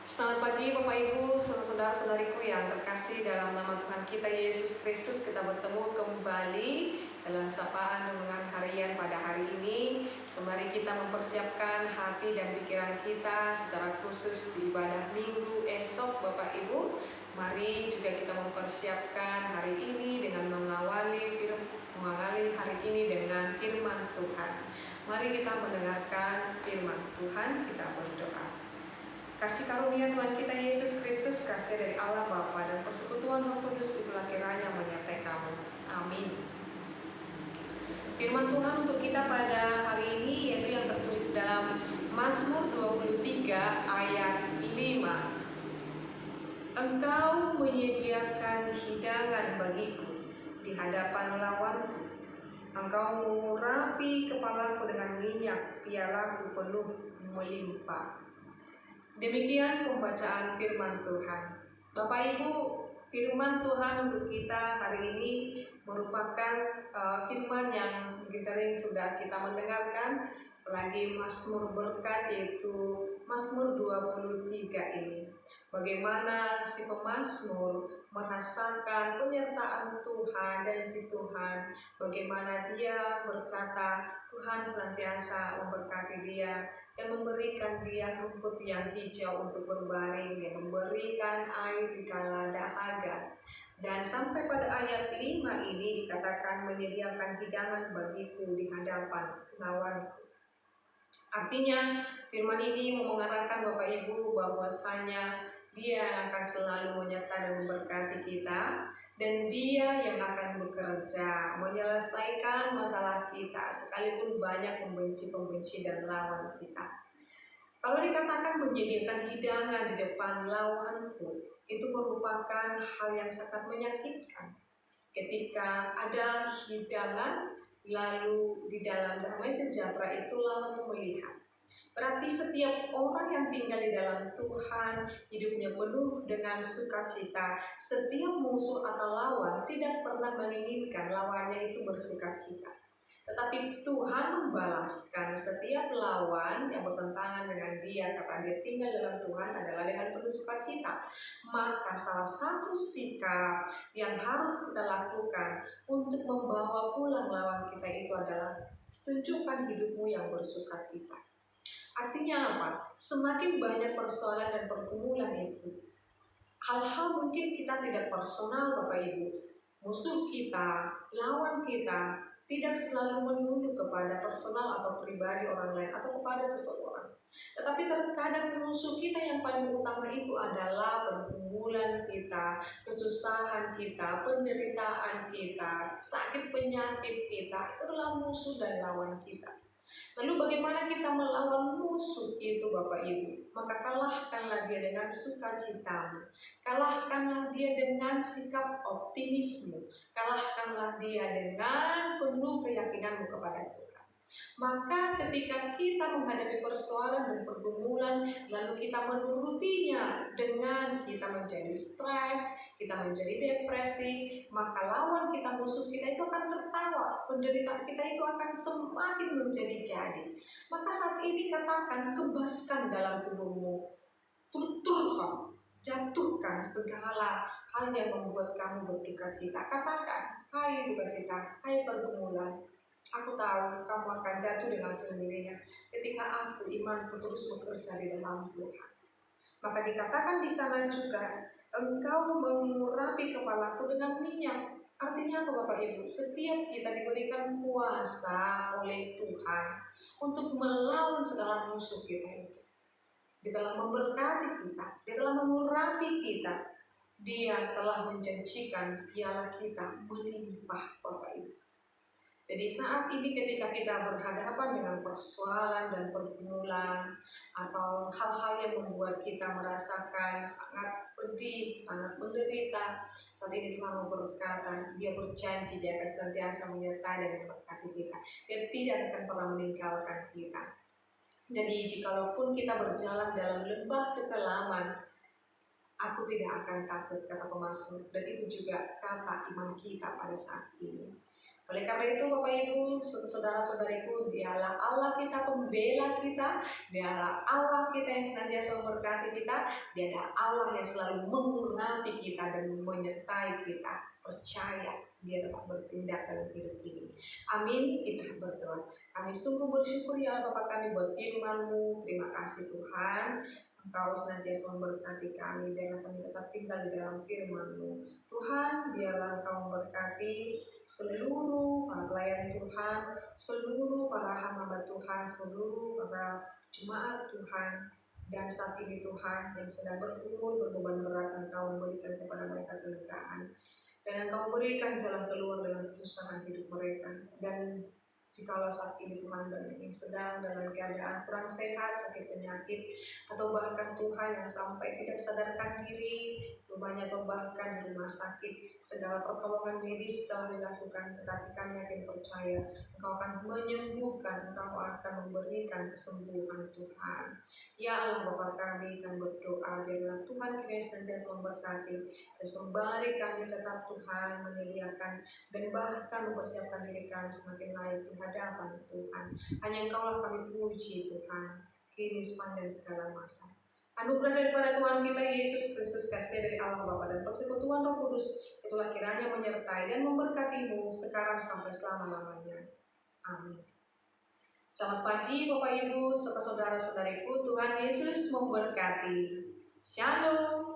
Selamat pagi Bapak Ibu, saudara-saudariku yang terkasih dalam nama Tuhan kita Yesus Kristus. Kita bertemu kembali dalam sapaan renungan harian pada hari ini. Sembari kita mempersiapkan hati dan pikiran kita secara khusus di ibadah minggu esok Bapak Ibu, mari juga kita mempersiapkan hari ini dengan mengawali hari ini dengan firman Tuhan. Mari kita mendengarkan firman Tuhan, kita berdoa. Kasih karunia Tuhan kita Yesus Kristus, kasih dari Allah Bapa dan persekutuan Roh Kudus itulah kiranya menyertai kamu. Amin. Firman Tuhan untuk kita pada hari ini yaitu yang tertulis dalam Mazmur 23 ayat 5. Engkau menyediakan hidangan bagiku di hadapan lawanku. Engkau mengurapi kepalaku dengan minyak, pialaku penuh melimpah. Demikian pembacaan firman Tuhan. Bapak Ibu, firman Tuhan untuk kita hari ini merupakan firman yang mungkin sering sudah kita mendengarkan, apalagi Mazmur berkat yaitu Mazmur 23 ini. Bagaimana si pemazmur merasakan penyertaan Tuhan, janji Tuhan, bagaimana dia berkata Tuhan senantiasa memberkati dia dan memberikan dia rumput yang hijau untuk berbaring, dan memberikan air di kala dahaga. Dan sampai pada ayat 5 ini dikatakan menyediakan hidangan bagiku di hadapan lawanku. Artinya firman ini mengarahkan Bapak Ibu bahwasanya Dia akan selalu menyertai dan memberkati kita, dan Dia yang akan bekerja menyelesaikan masalah kita sekalipun banyak pembenci-pembenci dan lawan kita. Kalau dikatakan menyediakan hidangan di depan lawanku, itu merupakan hal yang sangat menyakitkan. Ketika ada hidangan, lalu di dalam damai sejahtera itu lawan itu melihat. Berarti setiap orang yang tinggal di dalam Tuhan, hidupnya penuh dengan sukacita. Setiap musuh atau lawan tidak pernah menginginkan lawannya itu bersukacita. Tetapi Tuhan membalaskan setiap lawan yang bertentangan dengan dia, karena dia tinggal dalam Tuhan adalah dengan penuh sukacita. Maka salah satu sikap yang harus kita lakukan untuk membawa pulang lawan kita itu adalah tunjukkan hidupmu yang bersukacita. Artinya apa? Semakin banyak persoalan dan pergumulan itu, hal-hal mungkin kita tidak personal Bapak Ibu, musuh kita, lawan kita tidak selalu menunduk kepada personal atau pribadi orang lain atau kepada seseorang. Tetapi terkadang musuh kita yang paling utama itu adalah pergumulan kita, kesusahan kita, penderitaan kita, sakit penyakit kita. Itu adalah musuh dan lawan kita. Lalu bagaimana kita melawan musuh itu Bapak Ibu? Maka kalahkanlah dia dengan sukacitamu. Kalahkanlah dia dengan sikap optimisme. Kalahkanlah dia dengan penuh keyakinanmu kepada Tuhan. Maka ketika kita menghadapi persoalan dan pergumulan, lalu kita menurutinya dengan kita menjadi stres, kita menjadi depresi, maka lawan kita, musuh kita itu akan tertawa, penderitaan kita itu akan semakin menjadi-jadi. Maka saat ini katakan, kebaskan dalam tubuhmu, turturham, jatuhkan segala hal yang membuat kamu berduka cita. Katakan, hai duka cita, hai pergumulan, aku tahu kamu akan jatuh dengan sendirinya ketika aku, imanku terus bekerja di dalam Tuhan. Maka dikatakan di sana juga, engkau mengurapi kepalaku dengan minyak. Artinya apa Bapak Ibu? Setiap kita diberikan kuasa oleh Tuhan untuk melawan segala musuh kita itu. Dia telah memberkati kita, Dia telah mengurapi kita. Dia telah menjanjikan piala kita melimpah Bapak Ibu. Jadi saat ini ketika kita berhadapan dengan persoalan dan pergumulan atau hal-hal yang membuat kita merasakan sangat pedih, sangat menderita, saat ini Tuhan berkata, Dia berjanji Dia akan senantiasa menyertai dan memberkati kita. Dia tidak akan pernah meninggalkan kita. Jadi jikalaupun kita berjalan dalam lembah kekelaman, aku tidak akan takut, kata pemazmur, dan itu juga kata iman kita pada saat ini. Oleh karena itu Bapak Ibu, saudara-saudariku, Dialah Allah kita, pembela kita, Dialah Allah kita yang senantiasa memberkati kita, Dialah Allah yang selalu mengurapi kita dan menyertai kita. Percaya Dia tetap bertindak dalam hidup ini. Amin. Kita berdoa. Kami sungguh bersyukur ya Allah Bapa kami buat firman-Mu. Terima kasih Tuhan. Engkau senantiasa memberkati kami dan kami tetap tinggal di dalam firman-Mu. Tuhan, biarlah Engkau memberkati seluruh para pelayan Tuhan, seluruh para hamba Tuhan, seluruh para jemaat Tuhan, dan saat ini Tuhan yang sedang bergumul berbeban berat, Engkau memberikan kepada mereka kelegaan, dan Engkau berikan jalan keluar dalam kesusahan hidup mereka. Dan jikalau saat ini Tuhan banyak yang sedang dalam keadaan kurang sehat, sakit penyakit, atau bahkan Tuhan yang sampai tidak sadarkan diri, rumahnya atau bahkan di rumah sakit, segala pertolongan medis telah dilakukan, tetapi kami yakin percaya Engkau akan menyembuhkan, Engkau akan memberikan kesembuhan Tuhan. Ya Allah Bapa kami akan berdoa, biarlah Tuhan kini senantiasa memberkati, dan sembari kami tetap Tuhan menyediakan dan bahkan mempersiapkan diri kami semakin layak di hadapan Tuhan. Hanya Engkaulah kami puji Tuhan, kini sepanjang segala masa. Anugerah daripada Tuhan kita Yesus Kristus, kasih dari Allah Bapa dan persekutuan Roh Kudus itulah kiranya menyertai dan memberkatimu sekarang sampai selama-lamanya. Amin. Selamat pagi Bapak Ibu serta saudara-saudariku, Tuhan Yesus memberkati. Shalom.